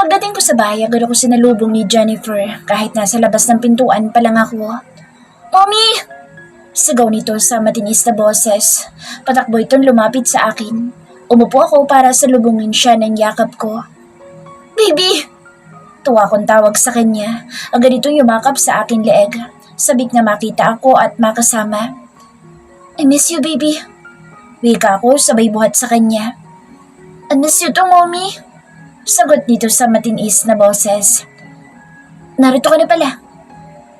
Pagdating ko sa bahay, agad ako sinalubong ni Jennifer kahit nasa labas ng pintuan pa lang ako. Mommy! Sigaw nito sa matinis na boses. Patakbo itong lumapit sa akin. Umupo ako para salubungin siya ng yakap ko. Baby! Tuwa kong tawag sa kanya. Agad itong yumakap sa akin leeg. Sabik na makita ako at makasama. I miss you, baby. Wika ako sabay buhat sa kanya. I miss you too, mommy. Sagot nito sa matinis na boses. Narito ka na pala.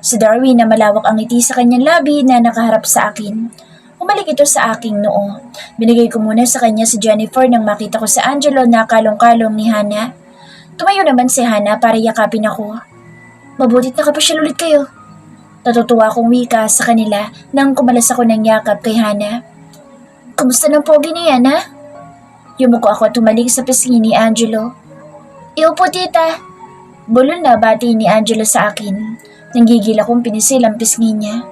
Si Darwin na malawak ang ngiti sa kanyang labi na nakaharap sa akin. Umalik ito sa aking noo. Binigay ko muna sa kanya si Jennifer nang makita ko si Angelo na kalong-kalong ni Hana. Tumayo naman si Hana para yakapin ako. Mabutit nakapasyal ulit kayo. Natutuwa akong wika sa kanila nang kumalas ako ng yakap kay Hana. Kumusta ng pogi niya, ha? Yumuko ako at tumalik sa pisngi ni Angelo. Iyo po, tita. Bulol na bati ni Angelo sa akin. Nanggigil akong pinisil ang pisngi niya.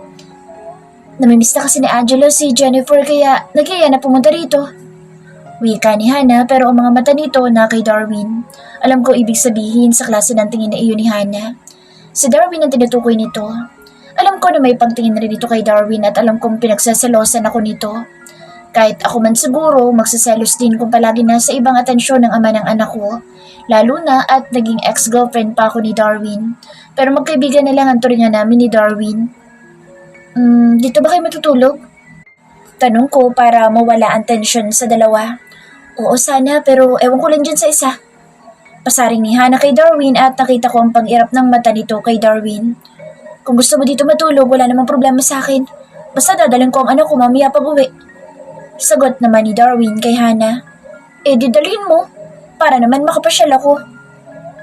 Namimiss na kasi ni Angelo si Jennifer kaya nag-iya na pumunta rito. Wika ni Hana pero ang mga mata nito na kay Darwin. Alam ko ibig sabihin sa klase ng tingin na iyon ni Hana. Si Darwin ang tinutukoy nito. Alam ko na may pagtingin rin ito kay Darwin at alam kong pinagsasalosan ako nito. Kahit ako man siguro, magsaselos din kung palagi nasa ibang atensyon ng ama ng anak ko. Lalo na at naging ex-girlfriend pa ako ni Darwin. Pero magkaibigan na lang ang turingan namin ni Darwin. Dito ba kayo matutulog? Tanong ko para mawala ang tensyon sa dalawa. Oo sana pero ewan ko lang dyan sa isa. Pasaring ni Hana kay Darwin at nakita ko ang pag-irap ng mata nito kay Darwin. Kung gusto mo dito matulog, wala namang problema sa akin. Basta dadalhin ko ang anak ko mamaya pag-uwi. Sagot naman ni Darwin kay Hana. Di dalhin mo. Para naman makapasyal ako.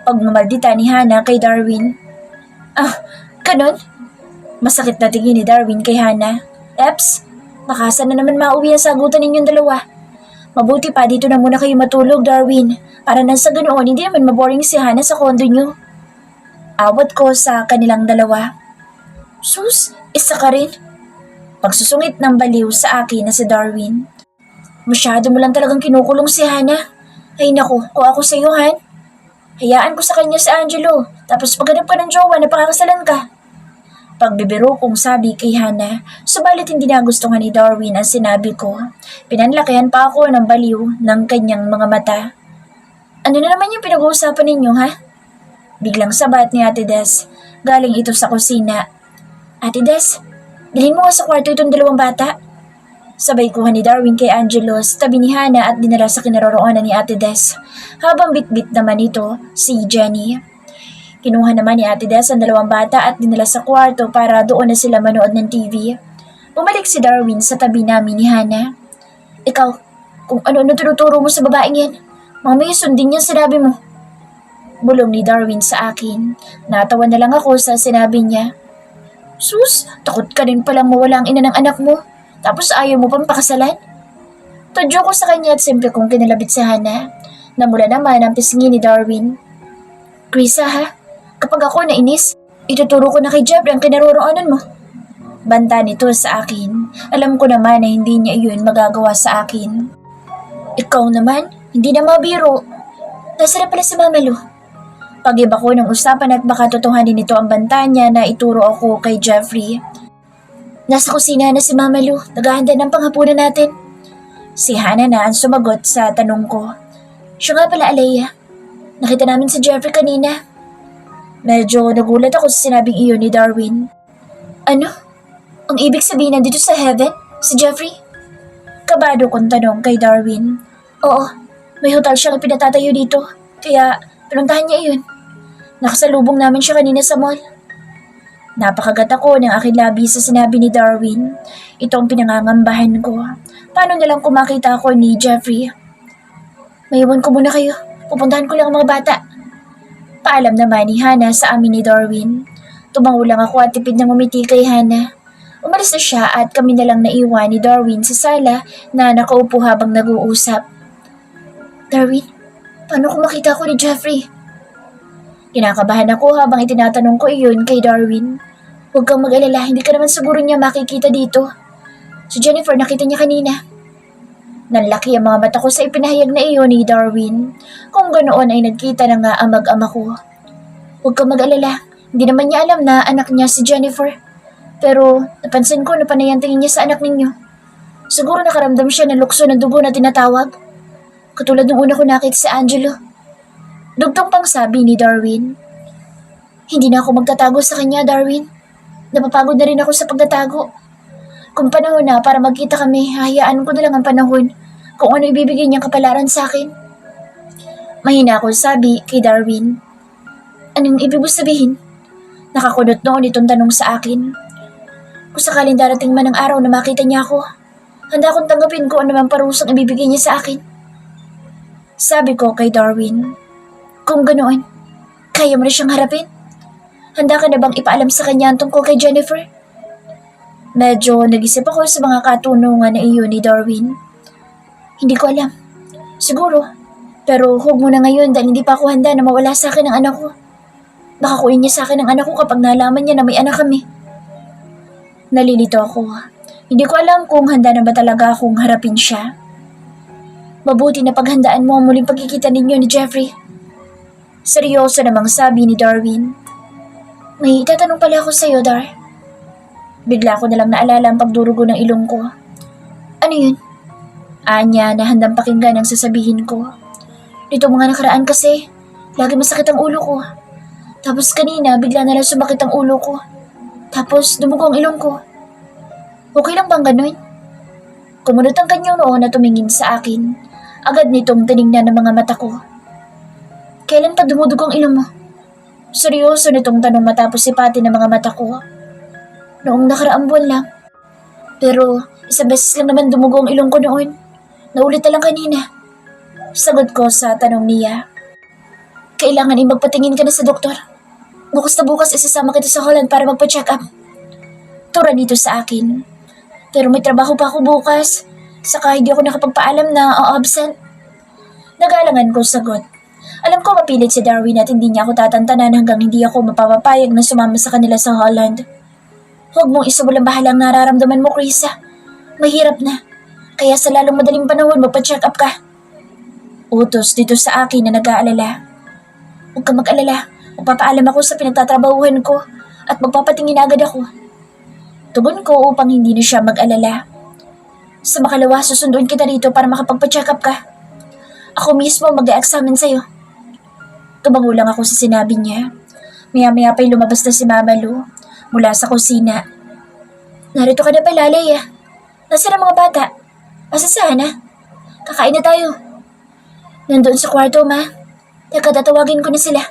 Pagmamaldita ni Hana kay Darwin. Ganon? Masakit na tingin ni Darwin kay Hana. Eps, baka na naman mauwi ang sagutan ninyong dalawa. Mabuti pa dito na muna kayo matulog, Darwin. Para nang sa ganoon, hindi naman maboring si Hana sa kondo nyo. Awat ko sa kanilang dalawa. Sus, isa ka rin. Pagsusungit ng baliw sa akin na si Darwin. Masyado mo lang talagang kinukulong si Hana. Ay naku, kung ako sa iyo, Han. Hayaan ko sa kanya si Angelo. Tapos paghanap ka ng jowa na pakakasalan ka. Pagbibiro kong sabi kay Hana, subalit hindi nagustuhan ni Darwin ang sinabi ko. Pinanlakihan pa ako ng baliw ng kanyang mga mata. Ano na naman yung pinag-uusapan ninyo, ha? Biglang sabat ni Ate Des. Galing ito sa kusina. Ate Des, bilhin mo nga sa kwarto itong dalawang bata. Sabay kuha ni Darwin kay Angelo sa tabi ni Hana at dinala sa kinaroroonan ni Ate Des. Habang bitbit naman ito si Jenny. Kinuha naman ni Ate Des ang dalawang bata at dinala sa kwarto para doon na sila manood ng TV. Bumalik si Darwin sa tabi namin ni Hana. Ikaw, kung ano-ano tinuturo mo sa babaeng yan, mamaya sundin niya sinabi mo. Bulong ni Darwin sa akin. Natawa na lang ako sa sinabi niya. Sus, takot ka rin palang mawala ang ina ng anak mo. Tapos ayaw mo pang pakasalan? Tadyo ko sa kanya at simple kong kinalabit sa Hana. Namula naman ang pisngi ni Darwin. Krisa ha, kapag ako nainis, ituturo ko na kay Jeffrey ang kinaroroonan mo. Banta nito sa akin. Alam ko naman na hindi niya iyon magagawa sa akin. Ikaw naman, hindi na mabiro. Nasaan na pala si Mama Lu? Pag-iba ko ng usapan at baka totohanin nito ang banta niya na ituro ako kay Jeffrey. Nasa kusina na si Mama Lu, naghahanda ng panghapunan natin. Si Hana na ang sumagot sa tanong ko. Siya nga pala, Alea. Nakita namin si Jeffrey kanina. Medyo nagulat ako sa sinabing iyon ni Darwin. Ano? Ang ibig sabihin nandito sa heaven? Si Jeffrey? Kabado kong tanong kay Darwin. Oo, may hotel siyang pinatatayo dito. Kaya pinuntahan niya iyon. Nakasalubong namin siya kanina sa mall. Napakagat ako ng aking labi sa sinabi ni Darwin. Ito ang pinangangambahan ko. Paano nalang kumakita ako ni Jeffrey? Maiwan ko muna kayo. Pupuntahan ko lang ang mga bata. Paalam naman ni Hana sa amin ni Darwin. Tumango lang ako at tipid na ngumiti kay Hana. Umalis na siya at kami na lang naiwan ni Darwin sa sala na nakaupo habang nag-uusap. Darwin, paano kung makita ko ni Jeffrey? Kinakabahan ako habang itinatanong ko iyon kay Darwin. Huwag kang mag-alala, hindi ka naman siguro niya makikita dito. Si Jennifer nakita niya kanina. Nanlaki ang mga mata ko sa ipinahayag na iyon ni Darwin. Kung ganoon ay nagkita na nga ang mag-ama ko. Huwag kang mag-alala, hindi naman niya alam na anak niya si Jennifer. Pero napansin ko na panay ang tingin niya sa anak ninyo. Siguro nakaramdam siya ng lukso ng dugo na tinatawag. Katulad nung una ko nakita si Angelo. Dugtong pang sabi ni Darwin. Hindi na ako magtatago sa kanya, Darwin. Napapagod na rin ako sa pagtatago. Kung panahon na para magkita kami, hahayaan ko na lang ang panahon kung ano ibibigay niyang kapalaran sa akin. Mahina akong sabi kay Darwin. Anong ibig mo sabihin? Nakakunot noon itong tanong sa akin. Kung sakaling darating man ang araw na makita niya ako, handa akong tanggapin kung ano man parusang ibibigay niya sa akin. Sabi ko kay Darwin, kung ganoon, kaya mo na siyang harapin? Handa ka na bang ipaalam sa kanya ang tungkol kay Jennifer? Medyo nag-isip ako sa mga katunungan na iyon ni Darwin. Hindi ko alam. Siguro. Pero huwag mo na ngayon dahil hindi pa ako handa na mawala sa akin ang anak ko. Baka kunin niya sa akin ang anak ko kapag nalaman niya na may anak kami. Nalilito ako. Hindi ko alam kung handa na ba talaga akong harapin siya. Mabuti na paghandaan mo ang muling pagkikita ninyo ni Jeffrey. Seryoso namang sabi ni Darwin. May itatanong pala ako sa'yo, Dar. Bigla ko nalang naalala ang pagdurugo ng ilong ko. Ano yun? Anya na handang pakinggan ang sasabihin ko. Dito mga nakaraan kasi, lagi masakit ang ulo ko. Tapos kanina, bigla nalang sumakit ang ulo ko. Tapos dumugo ang ilong ko. Okay lang bang ganun? Kumunot ang kanyang noo na tumingin sa akin. Agad nitong tinignan ng mga mata ko. Kailan pa dumudugo ang ilong mo? Seryoso nitong tanong matapos sipati ng mga mata ko. Noong nakaraang buwan lang. Pero isang beses lang naman dumugo ang ilong ko noon. Naulit na lang kanina. Sagot ko sa tanong niya. Kailangan ay magpatingin ka na sa doktor. Bukas na bukas isasama kita sa Holland para magpa-check up. Tura nito sa akin. Pero may trabaho pa ako bukas. Saka hindi ako nakapagpaalam na absent. Nagalangan ko sagot. Alam ko mapilit si Darwin at hindi niya ako tatantanan hanggang hindi ako mapapapayag na sumama sa kanila sa Holland. Huwag mong isubulang bahalang nararamdaman mo, Krisa. Mahirap na. Kaya sa lalong madaling panahon magpa-check up ka. Utos dito sa akin na nag-aalala. Huwag kang mag-alala. Magpapaalam ako sa pinagtatrabahuhan ko at magpapatingin agad ako. Tugon ko upang hindi na siya mag-alala. Sa makalawa, susunduin kita rito para makapagpa-check up ka. Ako mismo mag-e-examine sa'yo. Tumango lang ako sa sinabi niya. Maya-maya pa'y lumabas na si Mama Lu mula sa kusina. Narito ka na pala, Leia. Nasaan ang mga bata? Asa sana? Kakain na tayo. Nandoon sa kwarto, Ma. Teka, tatawagin ko na sila.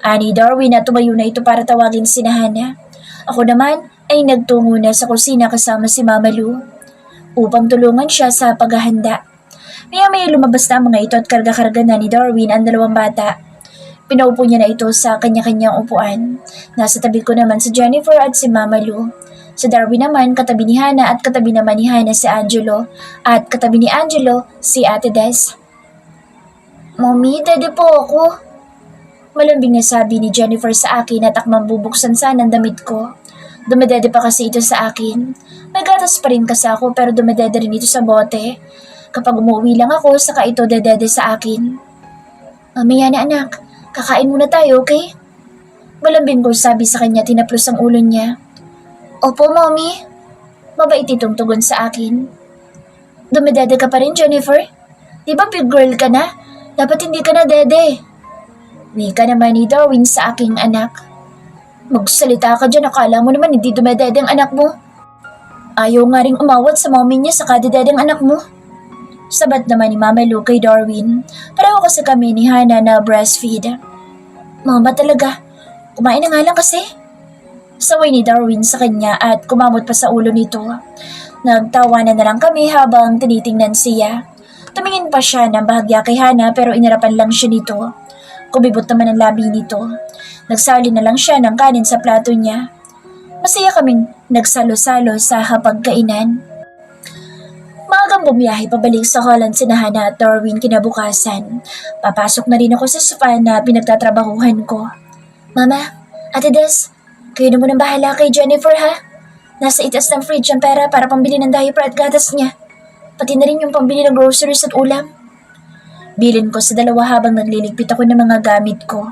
Ani Darwin at tumayo na ito para tawagin si Hana. Ako naman ay nagtungo na sa kusina kasama si Mama Lu upang tulungan siya sa paghahanda. Maya-maya lumabas na ang mga ito at karga-karga na ni Darwin ang dalawang bata. Pinaupo niya na ito sa kanya-kanyang upuan. Nasa tabi ko naman si Jennifer at si Mama Lu. Si Darwin naman katabi ni Hana at katabi naman ni Hana si Angelo at katabi ni Angelo si Ate Des. Mommy, dede po ako. Malambing na sabi ni Jennifer sa akin at akmang bubuksan sana ang damit ko. Dumedede pa kasi ito sa akin. May gatas pa rin kasi ako pero dumedede rin ito sa bote. Kapag umuwi lang ako, saka ito dedede sa akin. Mamaya na anak, kakain muna tayo, okay? Malambing ko sabi sa kanya, tinaplos ang ulo niya. Opo, Mommy. Mabait itong tugon sa akin. Dumedede ka pa rin, Jennifer? Di ba big girl ka na? Dapat hindi ka na dede. Wika naman ni Darwin sa aking anak. Magsalita ka dyan, akala mo naman hindi dumedede ang anak mo. Ayaw nga ring umawat sa mommy niya sa kadedede ang anak mo. Sabat naman ni Mama Lu kay Darwin. Pareho kasi kami ni Hana na breastfeed. Mama talaga, kumain na nga lang kasi. Saway ni Darwin sa kanya at kumamot pa sa ulo nito. Nagtawanan na lang kami habang tinitingnan siya. Tumingin pa siya ng bahagya kay Hana pero inarapan lang siya nito. Kumibot naman ang labi nito. Nagsali na lang siya ng kanin sa plato niya. Masaya kaming nagsalo-salo sa hapagkainan. Maagang bumiyahe pabalik sa Holland si Hana at Darwin kinabukasan. Papasok na rin ako sa sofa na pinagtatrabahuhan ko. Mama, Ate Des, kayo na munang bahala kay Jennifer ha? Nasa itas ng fridge ang pera para pambili ng diaper at gatas niya. pati na rin yung pambili ng groceries at ulam. Bilin ko sa dalawa habang nagliligpit ako ng mga gamit ko.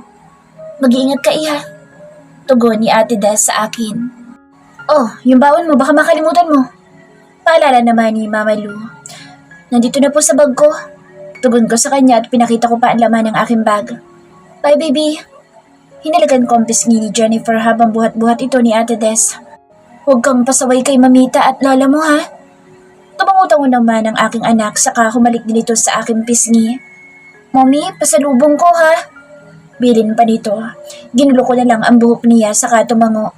Mag-iingat ka, Iha. Tugon ni Ate Des sa akin. Oh, yung baon mo, baka makalimutan mo. Paalala naman ni Mama Lu. Nandito na po sa bag ko. Tugon ko sa kanya at pinakita ko pa ang laman ng aking bag. Bye, baby. Hinalagan ko ang pisngi ni Jennifer habang buhat-buhat ito ni Ate Des. Huwag kang pasaway kay Mamita at Lola mo, ha? Tumangutango naman ang aking anak saka humalik din ito sa aking pisngi. Mommy, pasalubong ko, ha? Bilin pa nito. Ginulo ko na lang ang buhok niya saka tumango.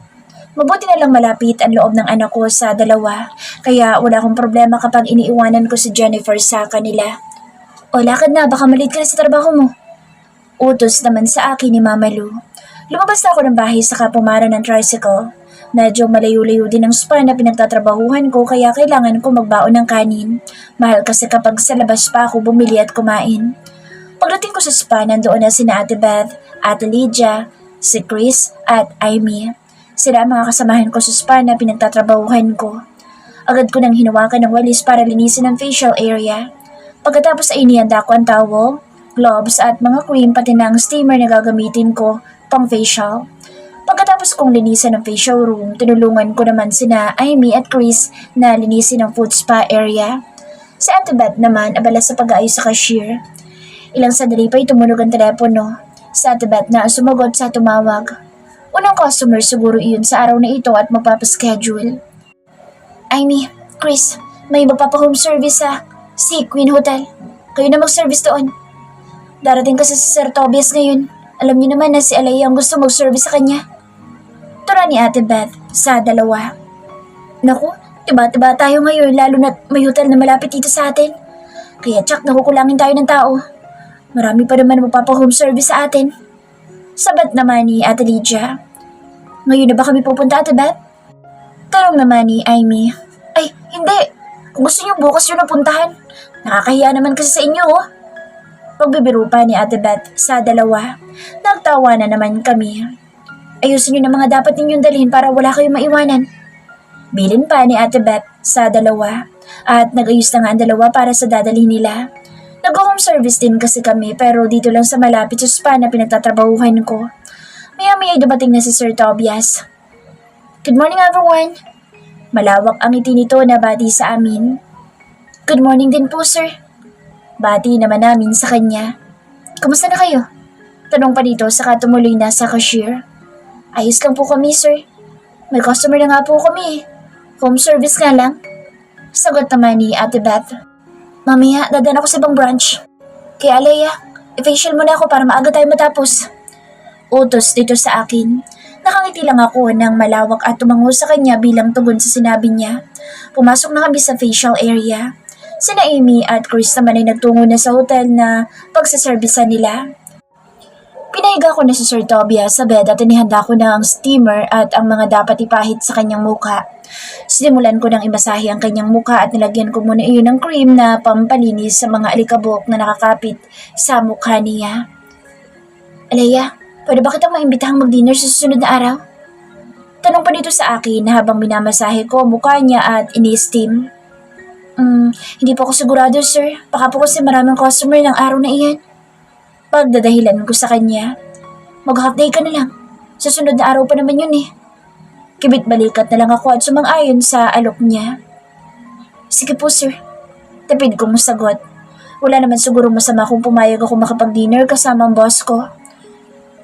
Mabuti na lang malapit ang loob ng anak ko sa dalawa, kaya wala akong problema kapag iniiwanan ko si Jennifer sa kanila. O lakad na, baka malit ka na sa trabaho mo. Utos naman sa akin ni Mama Lu. Lumabas na ako ng bahay saka pumara ng tricycle. Medyo malayo-layo din ang spa na pinagtatrabahuhan ko kaya kailangan ko magbaon ng kanin. Mahal kasi kapag sa labas pa ako bumili at kumain. Pagdating ko sa spa, nandoon na sina Ate Beth, Ate Lydia, si Chris at Amy. Sila ang mga kasamahan ko sa spa na pinagtatrabahuhan ko. Agad ko nang hinawakan ng walis para linisin ang facial area. Pagkatapos ay inihanda ko ang towel, gloves at mga cream pati na ang steamer na gagamitin ko pang facial. Pagkatapos kong linisan ang facial room, tinulungan ko naman sina Amy at Chris na linisin ang food spa area. Si Ate Beth naman abala sa pag-aayos sa cashier. Ilang sandali pa tumunog ang telepono. Si Ate Beth na sumagot sa tumawag. Unang customer siguro iyon sa araw na ito at magpapaschedule. Amy, Chris, may magpapa-home service sa Queen Hotel. Kayo na mag-service doon. Darating kasi si Sir Tobias ngayon. Alam niyo naman na si Alaya ang gusto mag-service sa kanya. Tura ni Ate Beth sa dalawa. Naku, tiba-tiba tayo ngayon lalo na't may hotel na malapit dito sa atin. Kaya tsak nakukulangin tayo ng tao. Marami pa naman magpapa-home service sa atin. Sabat naman ni Ate Lydia. Ngayon na ba kami pupunta, Ate Beth? Tanong naman ni Amy. Ay, hindi. Kung gusto niyo bukas yun ang puntahan. Nakakahiya naman kasi sa inyo, oh. Pagbibiro pa ni Ate Beth sa dalawa. Nagtawa na naman kami. Ayusin niyo na mga dapat ninyong dalhin para wala kayong maiwanan. Bilin pa ni Ate Beth sa dalawa. At nag-ayos na nga ang dalawa para sa dadalhin nila. Nag-home service din kasi kami pero dito lang sa malapit sa spa na pinagtatrabahuhan ko. Maya-maya dumating na si Sir Tobias. Good morning everyone! Malawak ang ngiti nito na bati sa amin. Good morning din po, sir. Bati naman namin sa kanya. Kamusta na kayo? Tanong pa dito saka tumuloy na sa cashier. Ayos lang po kami, sir. May customer na nga po kami. Home service nga lang. Sagot naman ni Ate Beth. Mamaya, dadan ako sa ibang branch. Kaya Alea, i-facial muna ako para maaga tayo matapos. Utos dito sa akin. Nakangiti lang ako ng malawak at tumango sa kanya bilang tugon sa sinabi niya. Pumasok na kami sa facial area. Sina Amy at Chris naman ay nagtungo na sa hotel na pagsaservisan nila. Pinahiga ko na si Sir Tobias sa bed at inihanda ko na ang steamer at ang mga dapat ipahid sa kanyang muka. Sinimulan ko ng imasahe ang kanyang muka at nilagyan ko muna iyon ng cream na pampalinis sa mga alikabok na nakakapit sa mukha niya. Alea, pwede ba kitang maimbitahang mag-dinner sa susunod na araw? Tanong pa dito sa akin habang minamasahe ko ang mukha niya at ini-steam. Hindi po ako sigurado, sir. Baka po kasi maraming customer ng araw na iyan. Pagdadahilan ko sa kanya. Mag-half day ka na lang. Sa sunod na araw pa naman yun eh. Kibit-balikat na lang ako at sumang-ayon sa alok niya. Sige po, sir. Tapid kong sagot. Wala naman siguro masama kung pumayag ako makapag-dinner kasama ang boss ko.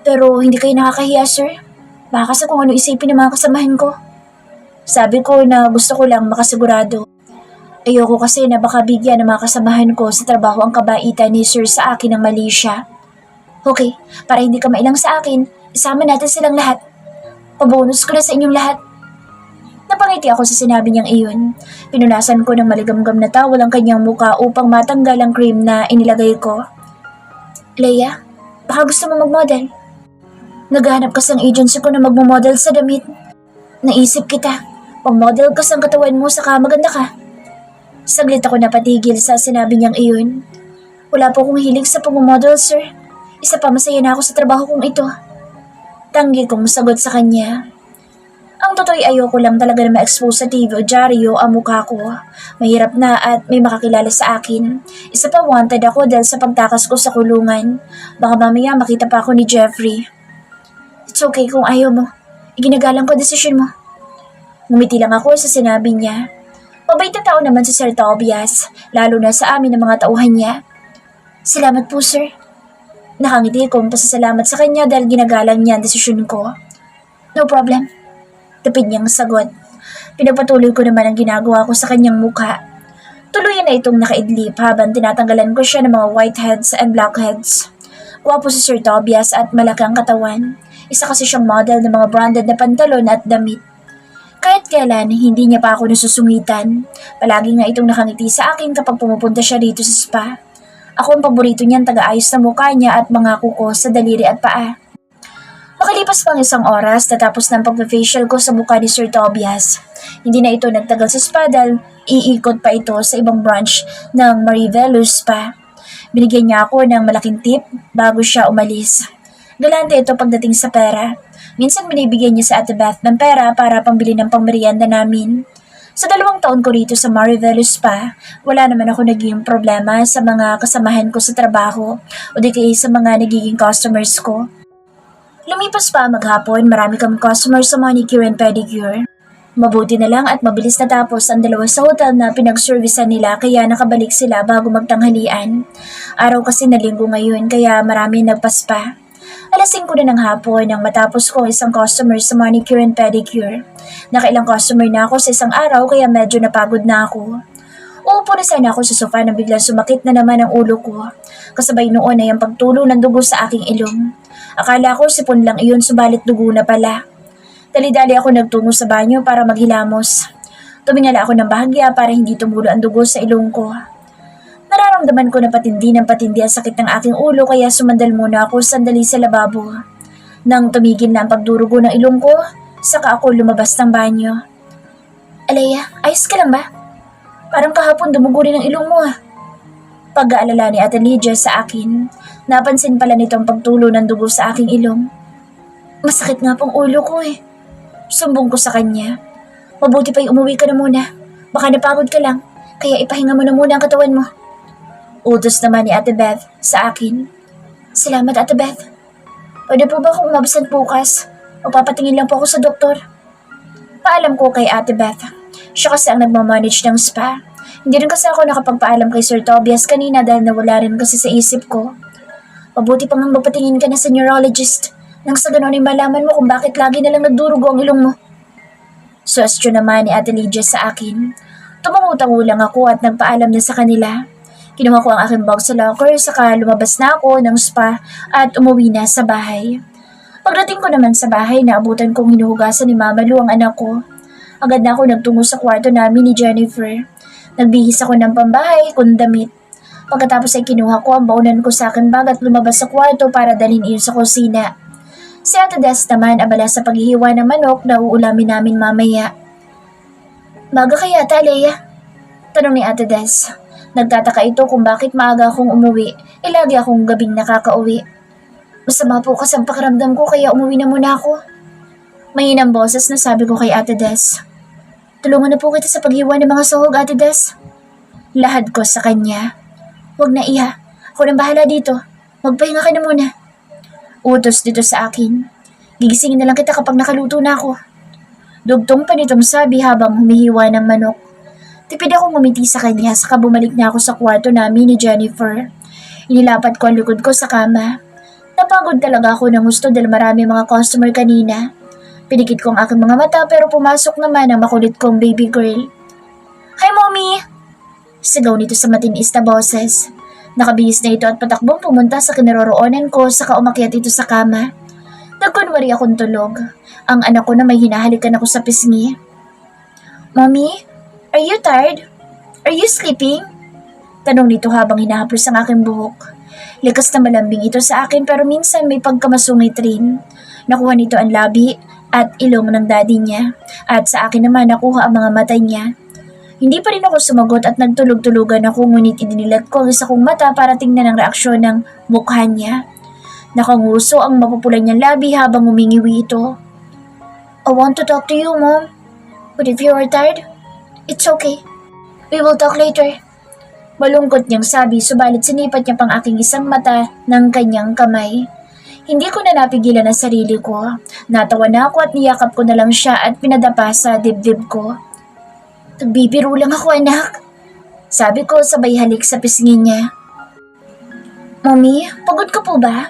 Pero hindi kayo nakakahiya, sir. Baka kasi kung ano isipin ng mga kasamahan ko. Sabi ko na gusto ko lang makasigurado. Ayoko kasi na baka bigyan ng mga kasamahan ko sa trabaho ang kabaitan ni sir sa akin ng mali siya. Okay, para hindi ka mailang sa akin, isama natin silang lahat. Pabonus ko na sa inyong lahat. Napangiti ako sa sinabi niyang iyon. Pinunasan ko ng maligamgam na tawal ang kanyang muka upang matanggal ang cream na inilagay ko. Leia, baka gusto mo mag-model? Naghahanap kasi ang agency ko na magmamodel sa damit. Naisip kita, pang-model ka sa katawan mo saka maganda ka. Saglit ako napatigil sa sinabi niyang iyon. Wala po akong hilig sa pagmamodel, sir. Isa pa masaya na ako sa trabaho kong ito. Tanggi kong sagot sa kanya. Ang totoo'y ayoko lang talaga na ma-expose sa TV o dyaryo ang mukha ko. Mahirap na at may makakilala sa akin. Isa pa wanted ako dahil sa pagtakas ko sa kulungan. Baka mamaya makita pa ako ni Jeffrey. It's okay kung ayaw mo. Iginagalang ko desisyon mo. Ngumiti lang ako sa sinabi niya. Mabait na tao naman si Sir Tobias, lalo na sa amin ng mga tauhan niya. Salamat po, sir. Nakangiti kong pasasalamat sa kanya dahil ginagalang niya ang desisyon ko. No problem. Tapid niyang sagot. Pinagpatuloy ko naman ang ginagawa ko sa kanyang mukha. Tuluyan na itong nakaidlip habang tinatanggalan ko siya ng mga whiteheads and blackheads. Gwapo si Sir Tobias at malaki ang katawan. Isa kasi siyang model ng mga branded na pantalon at damit. Kahit kailan, hindi niya pa ako nasusungitan. Palagi nga itong nakangiti sa akin kapag pumupunta siya dito sa spa. Ako ang paborito niyang taga-ayos na mukha niya at mga kuko sa daliri at paa. Makalipas pang isang oras, natapos ng pag-facial ko sa mukha ni Sir Tobias. Hindi na ito nagtagal sa spa dahil iikot pa ito sa ibang branch ng Marivelus Spa. Binigyan niya ako ng malaking tip bago siya umalis. Galante ito pagdating sa pera. Minsan binibigyan niya sa Ate Beth ng pera para pambili ng pangmerienda namin. Sa 2 taon ko rito sa Marivelus Spa, wala naman ako naging problema sa mga kasamahan ko sa trabaho o di kaya sa mga nagiging customers ko. Lumipas pa maghapon, marami kang customer sa manicure and pedicure. Mabuti na lang at mabilis natapos ang 2 sa hotel na pinag-servicean nila kaya nakabalik sila bago magtanghalian. Araw kasi na linggo ngayon kaya marami nagpaspa. Alas 5 na ng hapon nang matapos ko isang customer sa manicure and pedicure. Nakailang customer na ako sa isang araw kaya medyo napagod na ako. Uupo na sana ako sa sofa nang biglang sumakit na naman ang ulo ko. Kasabay noon ay ang pagtulo ng dugo sa aking ilong. Akala ko sipon lang iyon subalit dugo na pala. Dali-dali ako nagtungo sa banyo para maghilamos. Tumingala ako ng bahagya para hindi tumulo ang dugo sa ilong ko. Nararamdaman ko na patindi ng patindi ang sakit ng aking ulo kaya sumandal muna ako sandali sa lababo. Nang tumigil na ang pagdurugo ng ilong ko, saka ako lumabas ng banyo. Alea, ayos ka lang ba? Parang kahapon dumugo rin ang ilong mo ah. Pag-aalala ni Ate Lydia sa akin, napansin pala nito ang pagtulo ng dugo sa aking ilong. Masakit nga pong ulo ko eh. Sumbong ko sa kanya. Mabuti pa'y umuwi ka na muna. Baka napagod ka lang, kaya ipahinga mo na muna ang katawan mo. Utos naman ni Ate Beth sa akin. Salamat Ate Beth. Pwede po ba akong umabsent bukas? O papatingin lang po ako sa doktor? Paalam ko kay Ate Beth. Siya kasi ang nagmamanage ng spa. Hindi rin kasi ako nakapagpaalam kay Sir Tobias kanina dahil nawala rin kasi sa isip ko. Mabuti pa nga magpatingin ka na sa neurologist nang sa ganon ay malaman mo kung bakit lagi nalang nagdurugo ang ilong mo. Suwestyo naman ni Ate Lydia sa akin. Tumangutang lang ako at nagpaalam na sa kanila. Kinuha ko ang aking bag sa locker saka lumabas na ako ng spa at umuwi na sa bahay. Pagdating ko naman sa bahay, naabutan kong hinuhugasan ni Mama Lu ang anak ko. Agad na ako nagtungo sa kwarto namin ni Jennifer. Nagbihis ako ng pambahay kung damit. Pagkatapos ay kinuha ko ang baunan ko sa aking bag at lumabas sa kwarto para dalhin iyon sa kusina. Si Ate Des naman abala sa paghihiwa ng manok na uulamin namin mamaya. Baga kaya ata, Leia? Tanong ni Ate Des. Nagtataka ito kung bakit maaga akong umuwi, lagi akong gabing nakakauwi. Masama po kasi ang pakiramdam ko kaya umuwi na muna ako. Mahinang boses na sabi ko kay Ate Des. Tulungan na po kita sa paghiwa ng mga sahog, Ate Des. Lahad ko sa kanya. Huwag na iha, ako nang bahala dito. Magpahinga ka na muna. Utos dito sa akin. Gigisingin na lang kita kapag nakaluto na ako. Dugtong pa nitong sabi habang humihiwa ng manok. Tipid akong ngumiti sa kanya saka bumalik na ako sa kwarto namin ni Jennifer. Inilapat ko ang likod ko sa kama. Napagod talaga ako ng gusto dahil marami mga customer kanina. Pinikit ko ang aking mga mata pero pumasok naman ang makulit kong baby girl. Hi, Mommy! Sigaw nito sa matinis na boses. Nakabihis na ito at patakbong pumunta sa kinaroroonan ko saka umakyat ito sa kama. Nagkunwari akong tulog. Ang anak ko na may hinahalikan ako sa pisngi. Mommy, are you tired? Are you sleeping? Tanong nito habang hinahaplos ang aking buhok. Likas na malambing ito sa akin pero minsan may pagkamasungit rin. Nakuha nito ang labi at ilong ng daddy niya at sa akin naman nakuha ang mga mata niya. Hindi pa rin ako sumagot at nagtulog-tulugan ako ngunit idinilat ko ang isa kong mata para tingnan ang reaksyon ng mukha niya. Nakanguso ang mapupulan niyang labi habang umingiwi ito. I want to talk to you, Mom. But if you are tired, it's okay. We will talk later. Malungkot niyang sabi subalit sinipat niya pang aking isang mata ng kanyang kamay. Hindi ko na napigilan ang sarili ko. Natawa na ako at niyakap ko na lang siya at pinadapa sa dibdib ko. Nagbibiro lang ako, anak. Sabi ko sabay halik sa pisngi niya. Mommy, pagod ka po ba?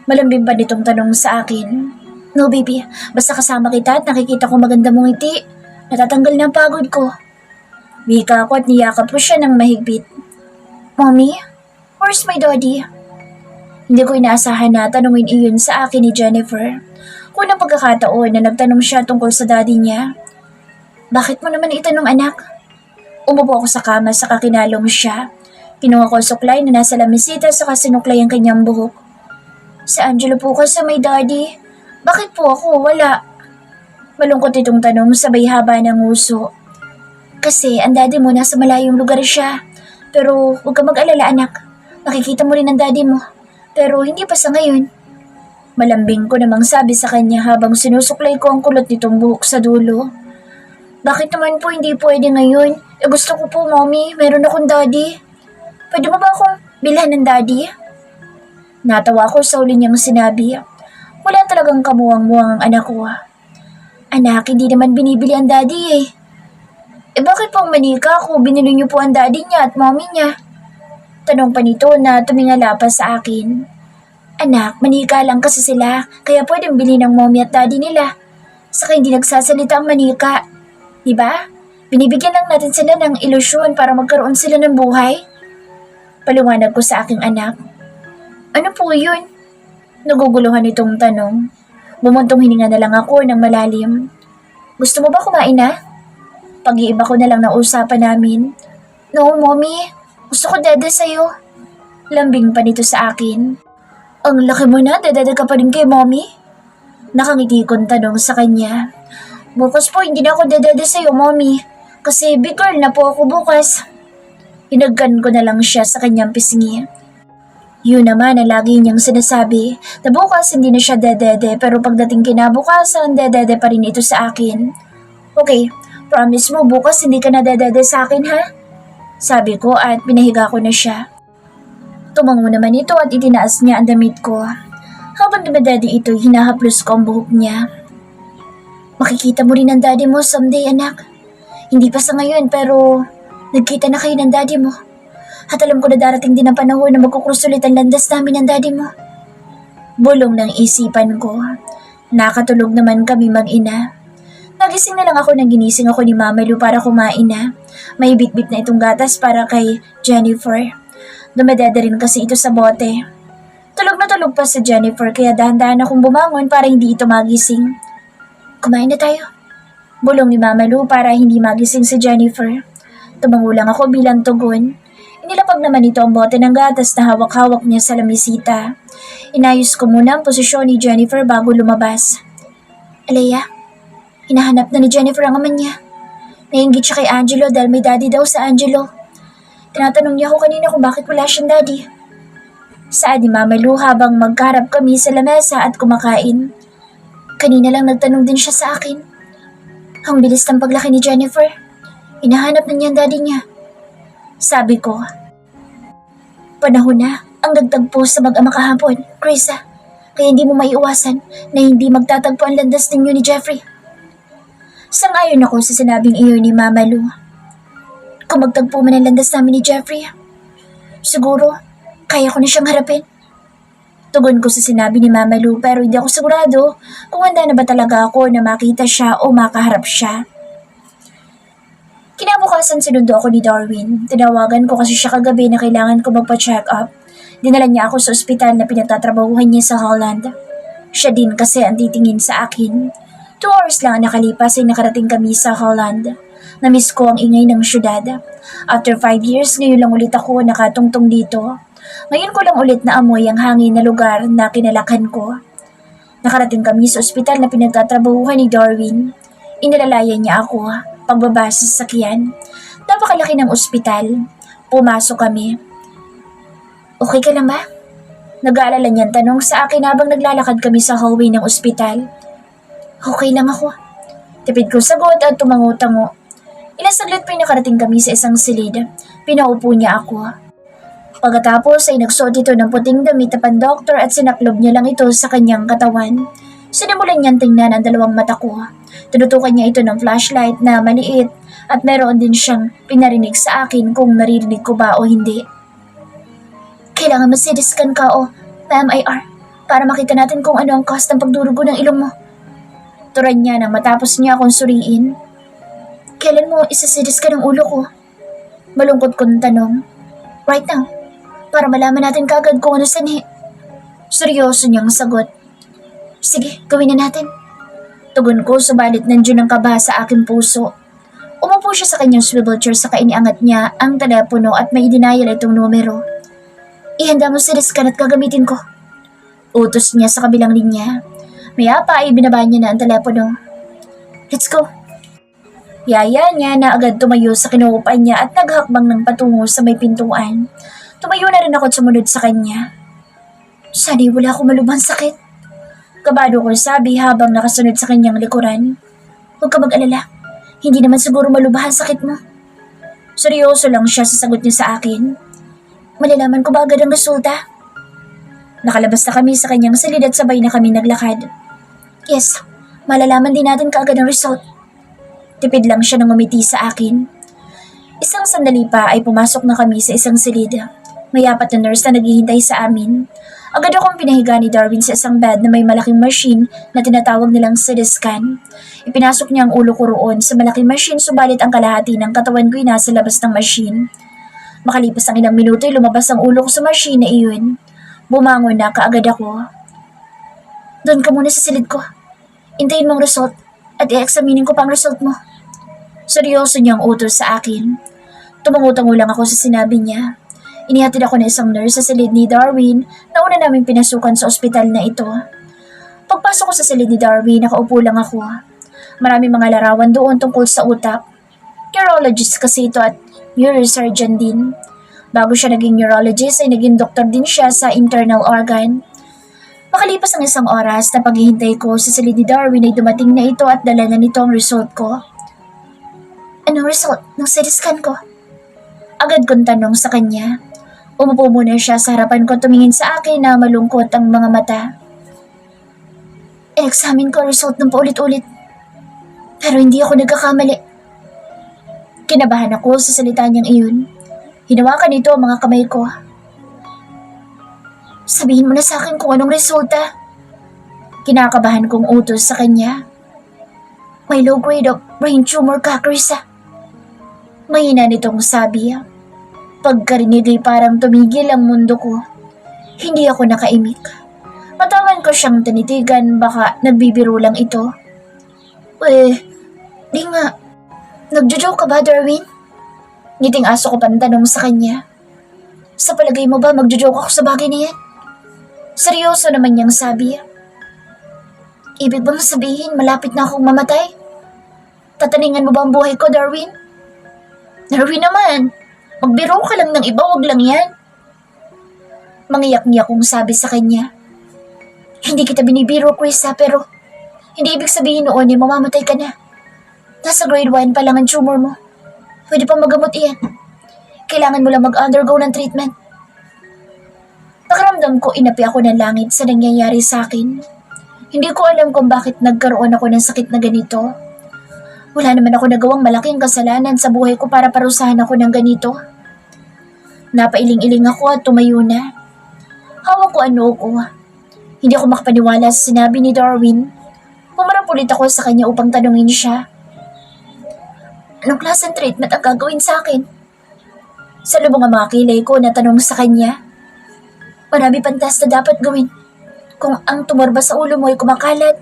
Malambing pa nitong tanong sa akin. No baby, basta kasama kita at nakikita ko maganda mong ngiti. Natatanggal na ang pagod ko. Wika ako at niyakap ko siya ng mahigpit. Mommy, where's my daddy? Hindi ko inaasahan na tanungin iyon sa akin ni Jennifer. Unang pagkakataon na nagtanong siya tungkol sa daddy niya. Bakit mo naman itanong, anak? Umupo ako sa kama sa kakinalong siya. Kinuha ko suklay na nasa lamisita sa sinuklay ang kanyang buhok. Sa Angelo po ka sa may daddy. Bakit po ako? Wala. Malungkot itong tanong sabay haba ng nguso. Kasi ang daddy mo nasa malayong lugar siya. Pero huwag ka mag-alala, anak. Makikita mo rin ang daddy mo. Pero hindi pa sa ngayon. Malambing ko namang sabi sa kanya habang sinusuklay ko ang kulot nitong buhok sa dulo. Bakit naman po hindi pwede ngayon? Gusto ko po, mommy. Meron akong daddy. Pwede mo ba akong bilhan ng daddy? Natawa ko sa uli niyang sinabi. Wala talagang kamuwang-muwang ang anak ko. Anak, hindi naman binibili ang daddy eh. Bakit pang manika ako binili niyo po ang daddy niya at mommy niya? Tanong pa nito na tumingala pa sa akin. Anak, manika lang kasi sila, kaya pwedeng bili ng mommy at daddy nila. Saka hindi nagsasalita ang manika. Diba? Binibigyan lang natin sila ng ilusyon para magkaroon sila ng buhay. Paliwanag ko sa aking anak. Ano po yun? Naguguluhan itong tanong. Bumuntong hininga na lang ako ng malalim. Gusto mo ba kumain na? Pag-iiba ko na lang ng usapan namin. No, mommy. Gusto ko dada sa'yo. Lambing pa nito sa akin. Ang laki mo na, dadada ka pa rin kay mommy? Nakangiti kong tanong sa kanya. Bukas po, hindi na ako dadada sa'yo, mommy. Kasi big girl na po ako bukas. Hinagkan ko na lang siya sa kanyang pisngi. Yun naman ang lagi niyang sinasabi na bukas hindi na siya dadede pero pagdating kinabukasan, dadede pa rin ito sa akin. Okay, promise mo bukas hindi ka na dadede sa akin, ha? Sabi ko at pinahiga ko na siya. Tumango naman ito at itinaas niya ang damit ko. Habang dumadadi ito, hinahaplos ko ang buhok niya. Makikita mo rin ang daddy mo someday, anak. Hindi pa sa ngayon pero nagkita na kayo ng daddy mo. At alam ko na darating din ang panahon na magkukrus ulit ang landas namin ng daddy mo. Bulong ng isipan ko. Nakatulog naman kami mag-ina. Nagising na lang ako nang ginising ako ni Mama Lu para kumain na. May bit-bit na itong gatas para kay Jennifer. Dumadada rin kasi ito sa bote. Tulog na tulog pa si Jennifer kaya dahan-dahan akong bumangon para hindi ito magising. Kumain na tayo. Bulong ni Mama Lu para hindi magising si Jennifer. Tumango lang ako bilang tugon. Inilapag naman ito ang bote ng gatas na hawak-hawak niya sa lamisita. Inayos ko muna ang posisyon ni Jennifer bago lumabas. Alea, hinahanap na ni Jennifer ang ama niya. Naiinggit siya kay Angelo dahil may daddy daw sa Angelo. Tinatanong niya ako kanina kung bakit wala siyang daddy. Saad ni Mama Lu habang magkaharap kami sa lamesa at kumakain. Kanina lang nagtanong din siya sa akin. Ang bilis ng paglaki ni Jennifer. Hinahanap na niya ang daddy niya. Sabi ko, panahon na ang nagtagpo sa mag-ama kahapon, Krisa. Kaya hindi mo maiiwasan na hindi magtatagpo ang landas ninyo ni Jeffrey. Sang-ayon ako sa sinabing iyon ni Mama Lu. Kung magtagpo man ang landas namin ni Jeffrey, siguro kaya ko na siyang harapin. Tugon ko sa sinabi ni Mama Lu pero hindi ako sigurado kung handa na ba talaga ako na makita siya o makaharap siya. Kinabukasan sinundo ako ni Darwin. Tinawagan ko kasi siya kagabi na kailangan ko magpa-check up. Dinala niya ako sa ospital na pinagtatrabahuhan niya sa Holland. Siya din kasi ang titingin sa akin. 2 hours lang ang nakalipas ay nakarating kami sa Holland. Namiss ko ang ingay ng syudad. After 5 years, ngayon lang ulit ako nakatungtong dito. Ngayon ko lang ulit na amoy ang hangin na lugar na kinalakhan ko. Nakarating kami sa ospital na pinagtatrabahuhan ni Darwin. Inalalayan niya ako. Pagbaba sa sasakyan. Napakalaki ng ospital. Pumasok kami. Okay ka lang ba? Nag-aalala niyan tanong sa akin habang naglalakad kami sa hallway ng ospital. Okay lang ako. Tipid ko sagot at tumango-tango. Ilang saglit pa nakarating kami sa isang silid. Pinaupo niya ako. Pagkatapos ay nagsuot ito ng puting damit na pandoktor at sinaklob niya lang ito sa kanyang katawan. Sinimulan niyang tingnan ang dalawang mata ko. Tinutukan niya ito ng flashlight na maliit at meron din siyang pinarinig sa akin kung naririnig ko ba o hindi. Kailangan masidiskan ka o MIR para makita natin kung ano ang cause ng pagdurugo ng ilong mo. Turan niya nang matapos niya akong suriin. Kailan mo isasidiskan ang ulo ko? Malungkot kong tanong. Right now, para malaman natin kagad kung ano sanhi. Seryoso niyang sagot. Sige, gawin na natin. Tugon ko subalit nandiyon ang kaba sa aking puso. Umupo siya sa kanyang swivel chair saka iniangat niya ang telepono at may dinayal itong numero. Ihanda mo si Rizkan at gagamitin ko. Utos niya sa kabilang linya. Maya pa ay binaba niya na ang telepono. Let's go. Yaya niya na agad tumayo sa kinuupan niya at naghakbang ng patungo sa may pintuan. Tumayo na rin ako at sumunod sa kanya. Sana'y wala akong malubhang sakit. Kabado ko sabi habang nakasunod sa kanyang likuran. Huwag ka mag-alala. Hindi naman siguro malubhang sakit mo. Seryoso lang siya sa sagot niya sa akin. Malalaman ko ba agad ang resulta? Nakalabas na kami sa kanyang silid at sabay na kami naglakad. Yes, malalaman din natin kaagad ang result. Tipid lang siya nang umiti sa akin. Isang sandali pa ay pumasok na kami sa isang silid. May 4 na nurse na naghihintay sa amin. Agad akong pinahiga ni Darwin sa isang bed na may malaking machine na tinatawag nilang CT scan. Ipinasok niya ang ulo ko roon sa malaking machine subalit ang kalahati ng katawan ko'y nasa labas ng machine. Makalipas ang ilang minuto ay lumabas ang ulo ko sa machine na iyon. Bumangon na kaagad ako. Doon ka muna sa silid ko. Intayin mo ang result at i-examinin ko pa ang result mo. Seryoso niyang utos sa akin. Tumangutango lang ako sa sinabi niya. Inihatid ako ng isang nurse sa silid ni Darwin na una namin pinasukan sa ospital na ito. Pagpasok ko sa silid ni Darwin, nakaupo lang ako. Maraming mga larawan doon tungkol sa utak. Neurologist kasi ito at neurosurgeon din. Bago siya naging neurologist ay naging doktor din siya sa internal organ. Makalipas ang isang oras na paghihintay ko sa silid ni Darwin ay dumating na ito at dala na nito ang result ko. Anong result ng CT scan ko? Agad kong tanong sa kanya. Umupo muna siya sa harapan ko tumingin sa akin na malungkot ang mga mata. In-examine ko ang result ng paulit-ulit. Pero hindi ako nagkakamali. Kinabahan ako sa salita niyang iyon. Hinawakan nito ang mga kamay ko. Sabihin mo na sa akin kung anong resulta. Kinakabahan kong utos sa kanya. May low grade of brain tumor ka, Krisa. Mahina nitong sabi. Pagkarinig ay parang tumigil ang mundo ko. Hindi ako nakaimik. Matawan ko siyang tinitigan, baka nagbibiro lang ito. Di nga. Nagjo-joke ka ba, Darwin? Ngiting aso ko pantanong sa kanya. Sa palagay mo ba magjo-joke ako sa bagay na yan? Seryoso naman niyang sabi. Ibig bang sabihin malapit na akong mamatay? Tataningan mo ba ang buhay ko, Darwin? Darwin naman! Magbiro ka lang ng iba, wag lang yan. Mangiyak-ngiyak kong sabi sa kanya. Hindi kita binibiro, Krisa, pero hindi ibig sabihin noon ay mamamatay ka na. Nasa grade 1 pa lang ang tumor mo. Pwede pang magamot iyan. Kailangan mo lang mag-undergo ng treatment. Pakiramdam ko inapi ako ng langit sa nangyayari sa akin. Hindi ko alam kung bakit nagkaroon ako ng sakit na ganito. Wala naman ako nagawang malaking kasalanan sa buhay ko para parusahan ako ng ganito. Napailing-iling ako at tumayo na. Hawak ko ano ko. Hindi ako makapaniwala sa sinabi ni Darwin. Pumarap ulit ako sa kanya upang tanungin siya. Anong klaseng treatment ang gagawin sa akin? Sa lubong ang mga kilay ko na tanong sa kanya. Marami pantas na dapat gawin. Kung ang tumor ba sa ulo mo ay kumakalat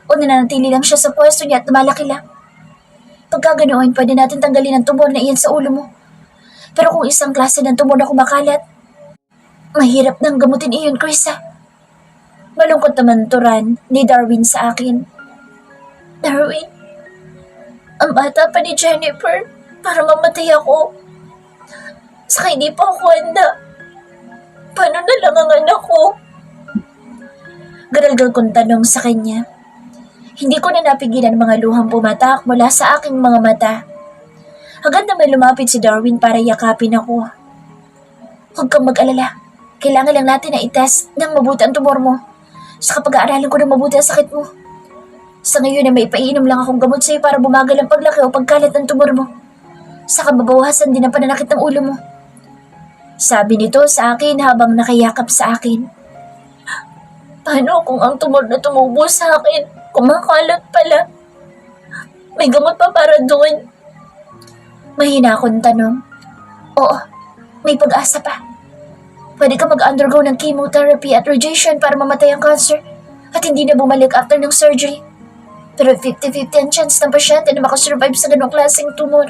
o nananatili lang siya sa pwesto niya at lumalaki lang. Pagka ganoon, pwede natin tanggalin ang tumor na iyan sa ulo mo. Pero kung isang klase ng tumor na kumakalat, mahirap nang gamutin iyon, Krisa. Malungkot naman turan ni Darwin sa akin. Darwin, ang bata pa ni Jennifer para mamatay ako. Saka hindi pa ako handa. Paano na lang ang anak ko? Garalgal kong tanong sa kanya. Hindi ko na napigilan ang mga luhang pumatak mula sa aking mga mata. Agad naman lumapit si Darwin para yakapin ako. Huwag kang mag-alala. Kailangan lang natin na itest ng mabuti ang tumor mo. Sa pag-aaralan ko ng mabuti ang sakit mo. Sa ngayon ay may paiinom lang akong gamot sa'yo para bumagal ang paglaki o pagkalat ng tumor mo. Saka mabawasan din ang pananakit ng ulo mo. Sabi nito sa akin habang nakayakap sa akin. Paano kung ang tumor na tumubo sa akin, kumakalat pala? May gamot pa para doon? Mahina akong tanong. Oo, may pag-asa pa. Pwede ka mag-undergo ng chemotherapy at radiation para mamatay ang cancer at hindi na bumalik after ng surgery. Pero 50-50 ang chance ng pasyente na makasurvive sa ganong klaseng tumor.